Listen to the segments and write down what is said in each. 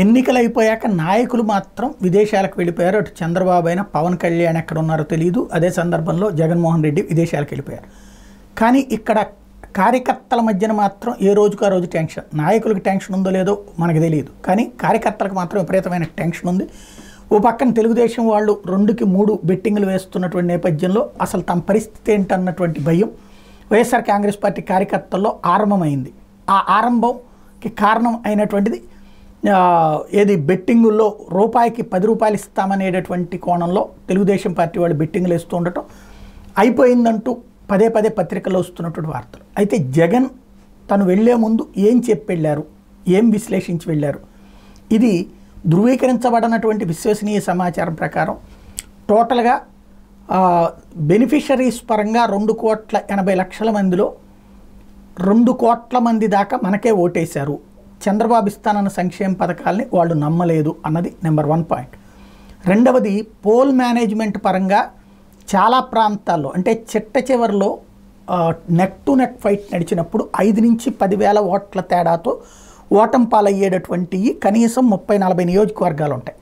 ఎన్నికలు అయిపోయాక నాయకులు మాత్రం విదేశాలకు వెళ్ళిపోయారు. అటు చంద్రబాబు అయినా పవన్ కళ్యాణ్ ఎక్కడ ఉన్నారో తెలియదు. అదే సందర్భంలో జగన్మోహన్ రెడ్డి విదేశాలకు వెళ్ళిపోయారు. కానీ ఇక్కడ కార్యకర్తల మధ్యన మాత్రం ఏ రోజుకు ఆ రోజు టెన్షన్. నాయకులకు టెన్షన్ ఉందో లేదో మనకు తెలియదు, కానీ కార్యకర్తలకు మాత్రం విపరీతమైన టెన్షన్ ఉంది. ఓ పక్కన తెలుగుదేశం వాళ్ళు 2కి 3 బెట్టింగ్లు వేస్తున్నటువంటి నేపథ్యంలో అసలు తమ పరిస్థితి ఏంటన్నటువంటి భయం వైఎస్ఆర్ కాంగ్రెస్ పార్టీ కార్యకర్తల్లో ఆరంభమైంది. ఆ ఆరంభంకి కారణం అయినటువంటిది ఏది బెట్టింగుల్లో రూపాయికి 10 రూపాయలు ఇస్తామనేటటువంటి కోణంలో తెలుగుదేశం పార్టీ వాళ్ళు బెట్టింగ్లు వేస్తూ ఉండటం అయిపోయిందంటూ పదే పదే పత్రికల్లో వస్తున్నటువంటి వార్తలు. అయితే జగన్ తను వెళ్లే ముందు ఏం చెప్పి వెళ్ళారు, ఏం విశ్లేషించి వెళ్ళారు, ఇది ధృవీకరించబడినటువంటి విశ్వసనీయ సమాచారం ప్రకారం టోటల్గా బెనిఫిషరీస్ పరంగా 2,80,00,000 మందిలో 2 కోట్ల మంది దాకా మనకే ఓటేశారు. చంద్రబాబు ఇస్తానన్న సంక్షేమ పథకాలని వాళ్ళు నమ్మలేదు అన్నది నెంబర్ 1 పాయింట్. రెండవది, పోల్ మేనేజ్మెంట్ పరంగా చాలా ప్రాంతాల్లో అంటే చిట్ట చివరిలో నెక్ టు నెక్ ఫైట్ నడిచినప్పుడు 5 నుంచి 10,000 ఓట్ల తేడాతో ఓటం పాలయ్యేటటువంటివి కనీసం 30-40 నియోజకవర్గాలు ఉంటాయి.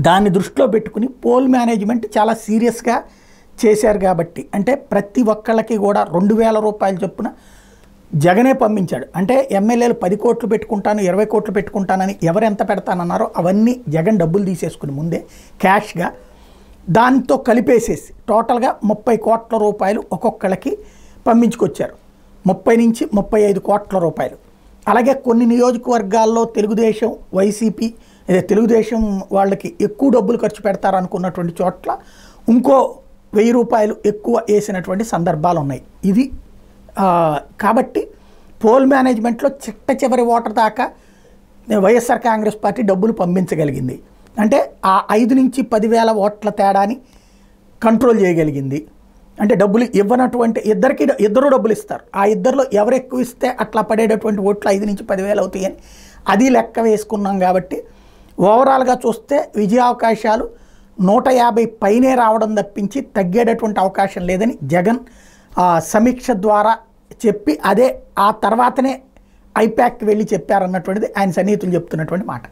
దాన్ని దృష్టిలో పెట్టుకుని పోల్ మేనేజ్మెంట్ చాలా సీరియస్గా చేశారు. కాబట్టి అంటే ప్రతి ఒక్కళ్ళకి కూడా 2,000 రూపాయలు చొప్పున జగనే పంపించాడు. అంటే ఎమ్మెల్యేలు 10 కోట్లు పెట్టుకుంటాను, 20 కోట్లు పెట్టుకుంటానని ఎవరు ఎంత పెడతానన్నారో అవన్నీ జగన్ డబ్బులు తీసేసుకుని ముందే క్యాష్గా దాంతో కలిపేసేసి టోటల్గా 30 కోట్ల రూపాయలు ఒక్కొక్కళ్ళకి పంపించుకొచ్చారు. 30 నుంచి 35 కోట్ల రూపాయలు. అలాగే కొన్ని నియోజకవర్గాల్లో తెలుగుదేశం వైసీపీ తెలుగుదేశం వాళ్ళకి ఎక్కువ డబ్బులు ఖర్చు పెడతారనుకున్నటువంటి చోట్ల ఇంకో 1000 రూపాయలు ఎక్కువ వేసినటువంటి సందర్భాలు ఉన్నాయి. ఇది కాబట్టి పోల్ మేనేజ్మెంట్లో చిట్ట చివరి ఓటర్ దాకా వైఎస్ఆర్ కాంగ్రెస్ పార్టీ డబ్బులు పంపించగలిగింది. అంటే ఆ 5 నుంచి 10,000 ఓట్ల తేడాని కంట్రోల్ చేయగలిగింది. అంటే డబ్బులు ఇవ్వనటువంటి ఇద్దరు డబ్బులు ఇస్తారు. ఆ ఇద్దరిలో ఎవరు ఎక్కువ ఇస్తే అట్లా పడేటటువంటి ఓట్లు 5 నుంచి 10,000 అవుతాయని అది లెక్క వేసుకున్నాం. కాబట్టి ఓవరాల్గా చూస్తే విజయావకాశాలు 150 పైనే రావడం తప్పించి తగ్గేటటువంటి అవకాశం లేదని జగన్ సమీక్ష ద్వారా చెప్పి అదే ఆ తర్వాతనే ఐపాక్కి వెళ్ళి చెప్పారన్నటువంటిది ఆయన సన్నిహితులు చెప్తున్నటువంటి మాట.